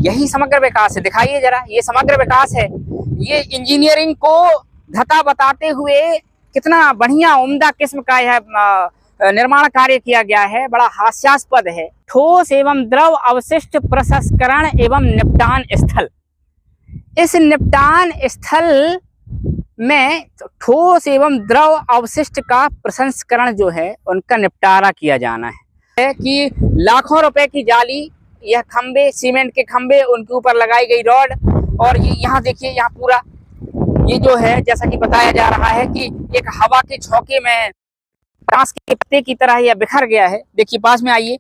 यही समग्र विकास है। दिखाइए जरा, ये समग्र विकास है। ये इंजीनियरिंग को धता बताते हुए कितना बढ़िया उम्दा किस्म का यह निर्माण कार्य किया गया है। बड़ा हास्यास्पद है। ठोस एवं द्रव अवशिष्ट प्रसंस्करण एवं निपटान स्थल। इस निपटान स्थल में ठोस एवं द्रव अवशिष्ट का प्रसंस्करण जो है उनका निपटारा किया जाना है कि लाखों रुपए की जाली, यह खंबे, सीमेंट के खंबे, उनके ऊपर लगाई गई रॉड, और ये यहाँ देखिए, यहाँ पूरा ये जो है जैसा कि बताया जा रहा है कि एक हवा के झोंके में बांस के पत्ते की तरह यह बिखर गया है। देखिए पास में आइए,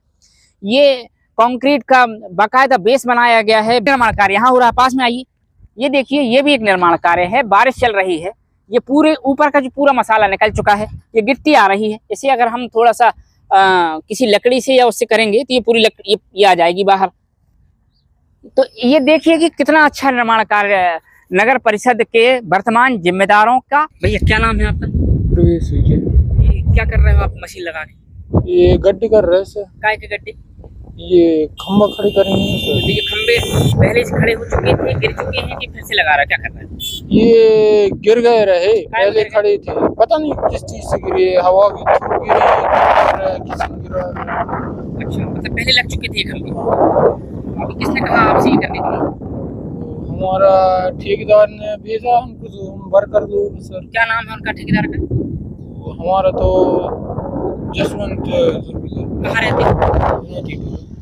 ये कंक्रीट का बाकायदा बेस बनाया गया है। निर्माण कार्य यहाँ हो रहा है। पास में आइए, ये देखिए, ये भी एक निर्माण कार्य है। बारिश चल रही है, ये पूरे ऊपर का जो पूरा मसाला निकल चुका है, ये गिट्टी आ रही है। इसे अगर हम थोड़ा सा किसी लकड़ी से या उससे करेंगे तो ये पूरी लकड़ी ये आ जाएगी बाहर। तो ये देखिए कि कितना अच्छा निर्माण कार्य नगर परिषद के वर्तमान जिम्मेदारों का। भैया क्या नाम है आपका? प्रवेश विजय। ये क्या कर रहे हो आप मशीन लगा के? ये गड्डी कर रहे हैं सर। काय की गड्डी? ये खंबा खड़ी करेंगे सर। तो ये खंबे पहले से खड़े हो चुके थे, गिर चुके हैं कि फिर से लगा रहा है? क्या कर रहा है? ये गिर गए रहे, पहले खड़े थे, पता नहीं किस चीज से गिरे, हवा की थ्रू गिरे, किसी ने गिरा। अच्छा, मतलब पहले लग चुके थे ये खंबे। अभी किसने कहा आपसे ये करने के लिए? हमारा ठेकेदार ने भेजा हमको, तो हम वर्कर लोग सर। क्या नाम है उनका, ठेकेदार का? हमारा तो जसवंत। कहाँ रहते हैं?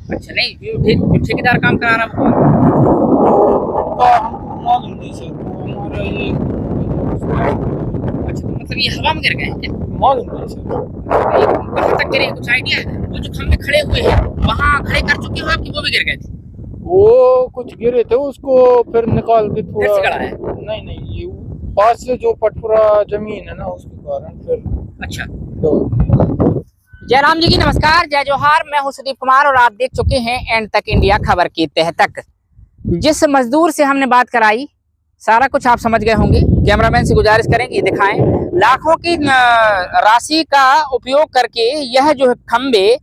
अच्छा, नहीं, जो ठेकेदार काम करा रहा है हमको मालूम नहीं सर। हमारा ये अच्छा, तो मतलब ये हवा में गिर गए हैं क्या? मालूम नहीं सर। ये कहाँ तक गिरे, कुछ आइडिया है? वो जो खंबे खड़े हुए हैं वहाँ खड़े कर चुके हो आप कि वो भी गिर गए थे? वो कुछ गिरे थे, उसको फिर निकाल के फिर से गड़ा है? नहीं, ये पास से जो पटपुरा जमीन है ना, उसके कारण फिर। अच्छा, तो जयराम जी की नमस्कार, जय जोहार। मैं हूं सुदीप कुमार और आप देख चुके हैं एंड तक इंडिया खबर की तह तक। जिस मजदूर से हमने बात कराई सारा कुछ आप समझ गए होंगे। कैमरामैन से गुजारिश करेंगे दिखाएं। लाखों की राशि का उपयोग करके यह जो खंबे,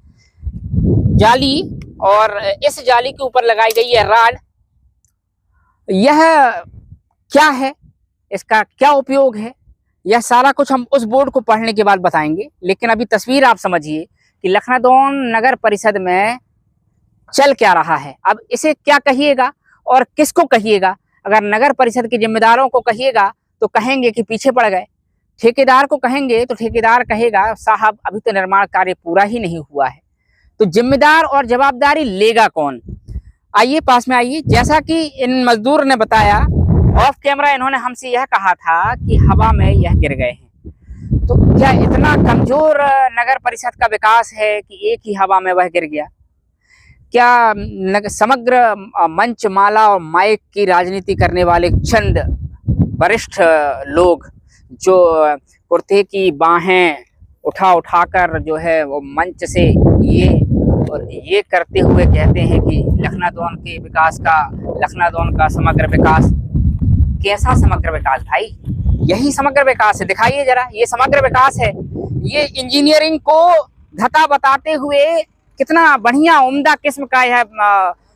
जाली, और इस जाली के ऊपर लगाई गई है राड, यह क्या है, इसका क्या उपयोग है, यह सारा कुछ हम उस बोर्ड को पढ़ने के बाद बताएंगे। लेकिन अभी तस्वीर आप समझिए कि लखनादौन नगर परिषद में चल क्या रहा है। अब इसे क्या कहिएगा और किसको कहिएगा? अगर नगर परिषद के जिम्मेदारों को कहिएगा तो कहेंगे कि पीछे पड़ गए, ठेकेदार को कहेंगे तो ठेकेदार कहेगा साहब अभी तो निर्माण कार्य पूरा ही नहीं हुआ है। तो जिम्मेदार और जवाबदारी लेगा कौन? आइए पास में आइए। जैसा कि इन मजदूर ने बताया ऑफ कैमरा, इन्होंने हमसे यह कहा था कि हवा में यह गिर गए हैं। तो क्या इतना कमजोर नगर परिषद का विकास है कि एक ही हवा में वह गिर गया? क्या समग्र मंच, माला और माइक की राजनीति करने वाले चंद वरिष्ठ लोग जो कुर्ते की बाहें उठाकर जो है वो मंच से ये करते हुए कहते हैं कि लखनादौन के विकास का, लखनादौन का समग्र विकास? कैसा समग्र विकास भाई? यही समग्र विकास है। दिखाइए जरा, ये समग्र विकास है। ये इंजीनियरिंग को धता बताते हुए कितना बढ़िया उम्दा किस्म का यह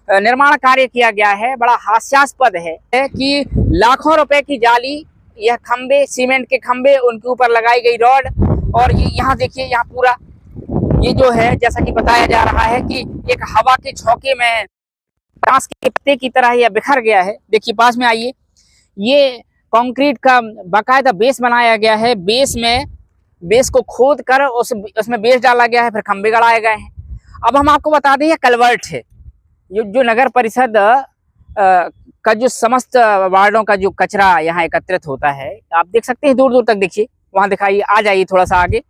निर्माण कार्य किया गया है। बड़ा हास्यास्पद है कि लाखों रुपए की जाली, यह खंबे, सीमेंट के खंबे, उनके ऊपर लगाई गई रॉड, और ये यहाँ देखिए, यहाँ पूरा ये जो है जैसा कि बताया जा रहा है कि एक हवा के झोंके में बांस के पत्ते की तरह यह बिखर गया है। देखिए पास में आइए, ये कंक्रीट का बाकायदा बेस बनाया गया है। बेस को खोद कर उसमें बेस डाला गया है, फिर खंबे गड़ाए गए हैं। अब हम आपको बता दें, यह कलवर्ट है। जो नगर परिषद का जो समस्त वार्डों का जो कचरा यहाँ एकत्रित होता है, आप देख सकते हैं, दूर दूर तक देखिए, वहां दिखाइए, आ जाइए थोड़ा सा आगे।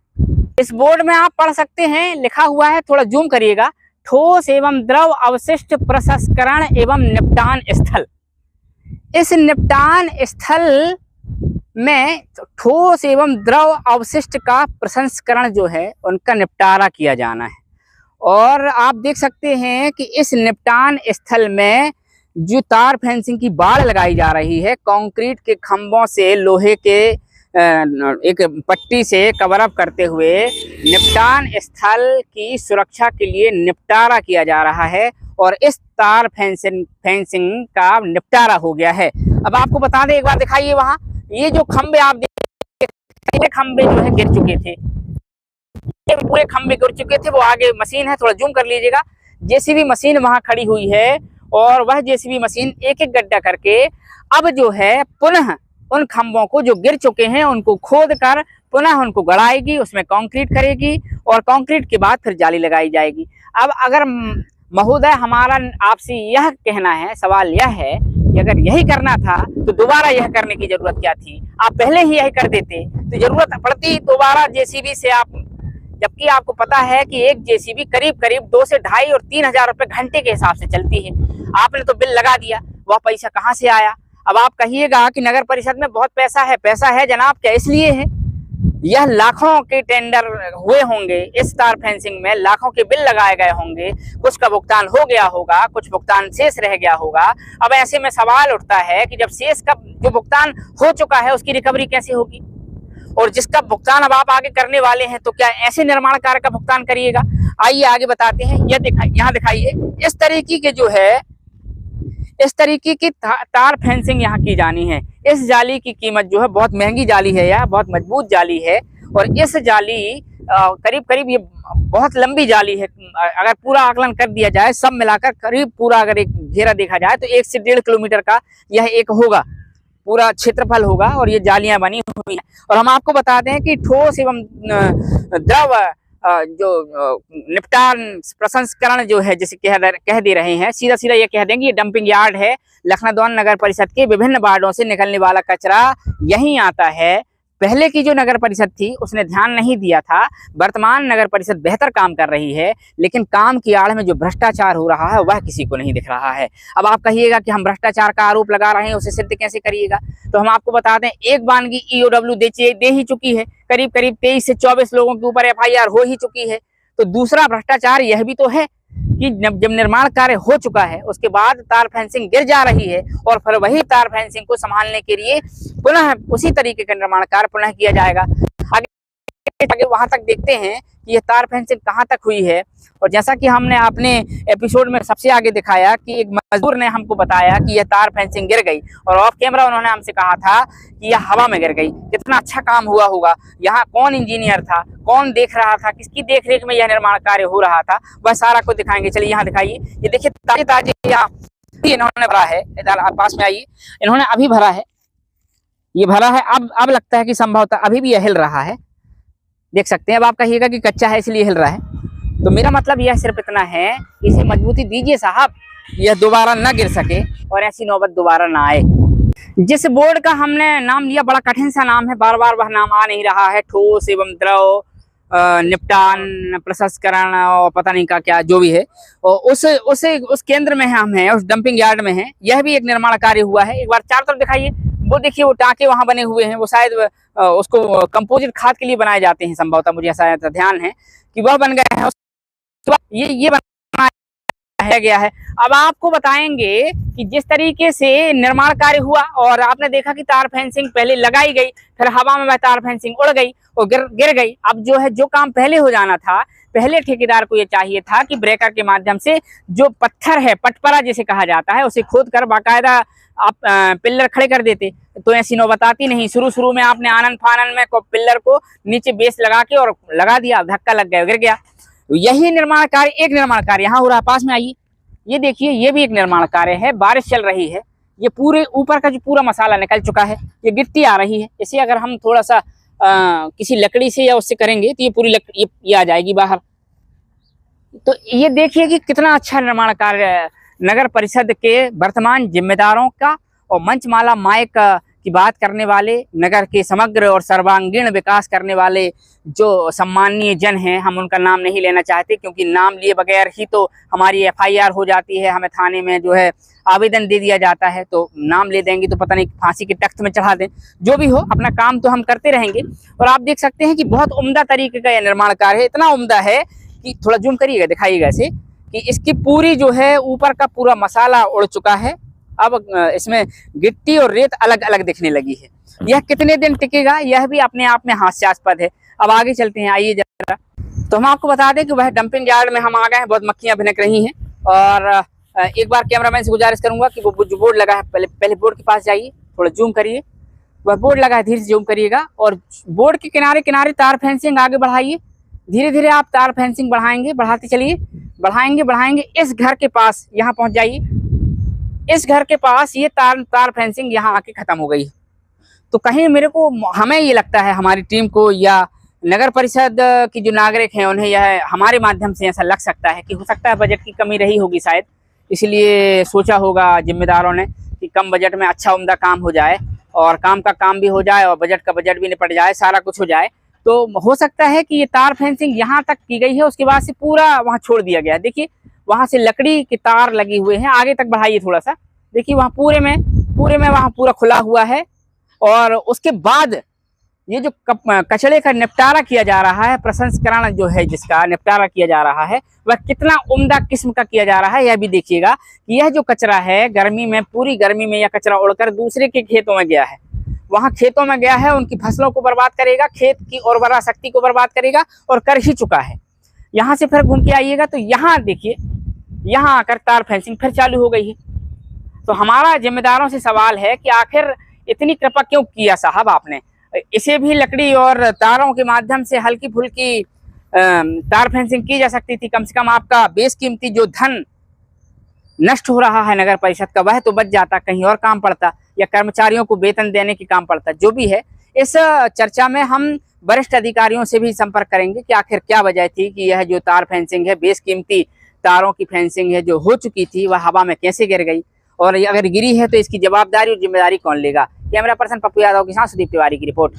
इस बोर्ड में आप पढ़ सकते हैं, लिखा हुआ है, थोड़ा जूम करिएगा, ठोस एवं द्रव अवशिष्ट प्रसंस्करण एवं निपटान स्थल। इस निपटान स्थल में ठोस एवं द्रव अवशिष्ट का प्रसंस्करण जो है उनका निपटारा किया जाना है। और आप देख सकते हैं कि इस निपटान स्थल में जो तार फेंसिंग की बाड़ लगाई जा रही है, कंक्रीट के खंभों से लोहे के एक पट्टी से कवर अप करते हुए निपटान स्थल की सुरक्षा के लिए निपटारा किया जा रहा है। और इस तार फेंसिंग का निपटारा हो गया है। अब आपको बता दें, एक बार दिखाइए वहां, ये जो खंबे आप देख, खंबे जो है गिर चुके थे, ये पूरे खंबे गिर चुके थे। वो आगे मशीन है, थोड़ा जूम कर लीजिएगा, जेसीबी मशीन वहां खड़ी हुई है और वह जेसीबी मशीन एक एक गड्ढा करके अब जो है पुनः उन खंभों को जो गिर चुके हैं उनको खोद कर पुनः उनको गड़ाएगी, उसमें कंक्रीट करेगी और कंक्रीट के बाद फिर जाली लगाई जाएगी। अब अगर महोदय हमारा आपसे यह कहना है, सवाल यह है कि अगर यही करना था तो दोबारा यह करने की जरूरत क्या थी? आप पहले ही यही कर देते तो जरूरत पड़ती दोबारा जेसीबी से आप, जबकि आपको पता है कि एक जेसीबी करीब करीब 2 से 2.5 और 3 हजार रुपए घंटे के हिसाब से चलती है। आपने तो बिल लगा दिया, वह पैसा कहाँ से आया? अब आप कहिएगा कि नगर परिषद में बहुत पैसा है। पैसा है जनाब, क्या इसलिए है? यह लाखों के टेंडर हुए होंगे, इस तार फेंसिंग में लाखों के बिल लगाए गए होंगे, कुछ का भुगतान हो गया होगा, कुछ भुगतान शेष रह गया होगा। अब ऐसे में सवाल उठता है कि जब शेष का जो भुगतान हो चुका है उसकी रिकवरी कैसे होगी? और जिसका भुगतान अब आप आगे करने वाले हैं तो क्या ऐसे निर्माण कार्य का भुगतान करिएगा? आइए आगे बताते हैं। यहाँ दिखाइए, इस तरीके के जो है, इस तरीके की तार फेंसिंग यहाँ की जानी है। इस जाली की कीमत जो है बहुत महंगी जाली है, यह बहुत मजबूत जाली है और इस जाली करीब करीब ये बहुत लंबी जाली है। अगर पूरा आकलन कर दिया जाए, सब मिलाकर करीब पूरा अगर एक घेरा देखा जाए तो 1 से 1.5 किलोमीटर का यह एक होगा, पूरा क्षेत्रफल होगा और ये जालियां बनी हुई हैं। और हम आपको बता दें कि ठोस एवं द्रव जो निपटान प्रसंस्करण जो है, जिसे कह दे रहे हैं, सीधा सीधा ये कह देंगे ये डंपिंग यार्ड है। लखनऊ नगर परिषद के विभिन्न वार्डों से निकलने वाला कचरा यहीं आता है। पहले की जो नगर परिषद थी उसने ध्यान नहीं दिया था। वर्तमान नगर परिषद बेहतर काम कर रही है, लेकिन काम की आड़ में जो भ्रष्टाचार हो रहा है वह किसी को नहीं दिख रहा है। अब आप कहिएगा कि हम भ्रष्टाचार का आरोप लगा रहे हैं, उसे सिद्ध कैसे करिएगा? तो हम आपको बता दें, एक बानगी ईओडब्ल्यू दे ही चुकी है, करीब करीब 23 से 24 लोगों के ऊपर एफआईआर हो ही चुकी है। तो दूसरा भ्रष्टाचार यह भी तो है कि जब निर्माण कार्य हो चुका है उसके बाद तार फेंसिंग गिर जा रही है और फिर वही तार फेंसिंग को संभालने के लिए पुनः उसी तरीके का निर्माण कार्य पुनः किया जाएगा। आगे वहां तक देखते हैं कि यह तार फेंसिंग कहां तक हुई है। और जैसा कि हमने अपने एपिसोड में सबसे आगे दिखाया कि एक मजदूर ने हमको बताया कि यह तार फेंसिंग गिर गई और ऑफ कैमरा उन्होंने हमसे कहा था कि यह हवा में गिर गई। कितना अच्छा काम हुआ होगा, यहाँ कौन इंजीनियर था, कौन देख रहा था, किसकी देखरेख में यह निर्माण कार्य हो रहा था, वह सारा कुछ दिखाएंगे। चलिए यहाँ दिखाइए, ये देखिए ताजे ताजे यहाँ इन्होंने भरा है, इधर पास में आइए, इन्होंने अभी भरा है, ये भरा है। अब लगता है कि संभवतः अभी भी यह हिल रहा है, देख सकते हैं। अब आप कहिएगा कि कच्चा है इसलिए हिल रहा है, तो मेरा मतलब यह सिर्फ इतना है, इसे मजबूती दीजिए साहब, यह दोबारा न गिर सके और ऐसी नौबत दोबारा ना आए। जिस बोर्ड का हमने नाम लिया बड़ा कठिन सा नाम है, बार बार वह नाम आ नहीं रहा है, ठोस एवं द्रव निपटान प्रसंस्करण और पता नहीं का क्या जो भी है, और उस केंद्र में हम हैं, उस डंपिंग यार्ड में हैं। यह भी एक निर्माण कार्य हुआ है। एक बार चारों तरफ दिखाइए, वो देखिए वो टाँके वहां बने हुए हैं, वो शायद उसको कंपोजिट खाद के लिए बनाए जाते हैं, संभवतः मुझे ऐसा ध्यान है कि वह बन गए हैं। ये बनाया गया है। अब आपको बताएंगे कि जिस तरीके से निर्माण कार्य हुआ और आपने देखा कि तार फेंसिंग पहले लगाई गई, फिर हवा में वह तार फेंसिंग उड़ गई और गिर गई। अब जो है, जो काम पहले हो जाना था, पहले ठेकेदार को यह चाहिए था कि ब्रेकर के माध्यम से जो पत्थर है, पटपरा जिसे कहा जाता है, उसे खोद कर बाकायदा आप पिल्लर खड़े कर देते, तो ऐसी नौबत आती नहीं। शुरू में आपने आनन फानन में पिल्लर को नीचे बेस लगा के और लगा दिया, धक्का लग गया, गिर गया। यही निर्माण कार्य, एक निर्माण कार्य यहाँ हो रहा है, पास में आइए, ये देखिए, ये भी एक निर्माण कार्य है। बारिश चल रही है, ये पूरे ऊपर का जो पूरा मसाला निकल चुका है, ये गिट्टी आ रही है। इसे अगर हम थोड़ा सा किसी लकड़ी से या उससे करेंगे तो ये पूरी लकड़ी ये आ जाएगी बाहर। तो ये देखिए कि कितना अच्छा निर्माण कार्य नगर परिषद के वर्तमान जिम्मेदारों का और मंचमाला माइक की बात करने वाले, नगर के समग्र और सर्वांगीण विकास करने वाले जो सम्माननीय जन हैं, हम उनका नाम नहीं लेना चाहते क्योंकि नाम लिए बगैर ही तो हमारी एफआईआर हो जाती है, हमें थाने में जो है आवेदन दे दिया जाता है, तो नाम ले देंगे तो पता नहीं फांसी के तख्त में चढ़ा दें। जो भी हो, अपना काम तो हम करते रहेंगे। और आप देख सकते हैं कि बहुत उम्दा तरीके का यह निर्माण कार्य है, इतना उम्दा है कि थोड़ा जूम करिएगा, दिखाइएगा इसे, कि इसकी पूरी जो है ऊपर का पूरा मसाला उड़ चुका है। अब इसमें गिट्टी और रेत अलग अलग दिखने लगी है। यह कितने दिन टिकेगा, यह भी अपने आप में हास्यास्पद है। अब आगे चलते हैं, आइए जरा। तो हम आपको बता दें कि वह डंपिंग यार्ड में हम आ गए हैं, बहुत मक्खियां भिनक रही हैं। और एक बार कैमरामैन से गुजारिश करूंगा कि वो जो बोर्ड लगा है पहले बोर्ड के पास जाइए, थोड़ा जूम करिए। वह बोर्ड लगा है, धीरे से जूम करिएगा और बोर्ड के किनारे किनारे तार फेंसिंग आगे बढ़ाइए। धीरे धीरे आप तार फेंसिंग बढ़ाएंगे, बढ़ाते चलिए, बढ़ाएंगे। इस घर के पास यहाँ पहुंच जाइए। इस घर के पास ये तार फेंसिंग यहाँ आके खत्म हो गई। तो कहीं हमें ये लगता है, हमारी टीम को या नगर परिषद की जो नागरिक हैं उन्हें यह हमारे माध्यम से ऐसा लग सकता है कि हो सकता है बजट की कमी रही होगी शायद, इसलिए सोचा होगा जिम्मेदारों ने कि कम बजट में अच्छा उम्दा काम हो जाए और काम का काम भी हो जाए और बजट का बजट भी निपट जाए, सारा कुछ हो जाए। तो हो सकता है कि ये तार फेंसिंग यहाँ तक की गई है, उसके बाद से पूरा वहाँ छोड़ दिया गया। देखिए वहाँ से लकड़ी के तार लगे हुए हैं, आगे तक बढ़ाइए थोड़ा सा, देखिए वहाँ पूरे में वहाँ पूरा खुला हुआ है। और उसके बाद ये जो कचड़े का निपटारा किया जा रहा है, प्रसंस्करण जो है जिसका निपटारा किया जा रहा है, वह कितना उम्दा किस्म का किया जा रहा है यह भी देखिएगा कि यह जो कचरा है पूरी गर्मी में यह कचरा उड़कर दूसरे के खेतों में गया है, वहां खेतों में गया है, उनकी फसलों को बर्बाद करेगा, खेत की उर्वरा शक्ति को बर्बाद करेगा और कर ही चुका है। यहाँ से फिर घूम के आइएगा तो यहाँ देखिए, यहाँ आकर तार फेंसिंग फिर चालू हो गई है। तो हमारा जिम्मेदारों से सवाल है कि आखिर इतनी कृपा क्यों किया साहब आपने? इसे भी लकड़ी और तारों के माध्यम से हल्की फुल्की तार फेंसिंग की जा सकती थी। कम से कम आपका बेशकीमती जो धन नष्ट हो रहा है नगर परिषद का, वह तो बच जाता, कहीं और काम पड़ता या कर्मचारियों को वेतन देने के काम पड़ता। जो भी है, इस चर्चा में हम वरिष्ठ अधिकारियों से भी संपर्क करेंगे कि आखिर क्या वजह थी कि यह जो तार फेंसिंग है, बेशकीमती तारों की फेंसिंग है जो हो चुकी थी, वह हवा में कैसे गिर गई और अगर गिरी है तो इसकी जवाबदारी और जिम्मेदारी कौन लेगा। कैमरा पर्सन पप्पू यादव के साथ सुदीप तिवारी की रिपोर्ट।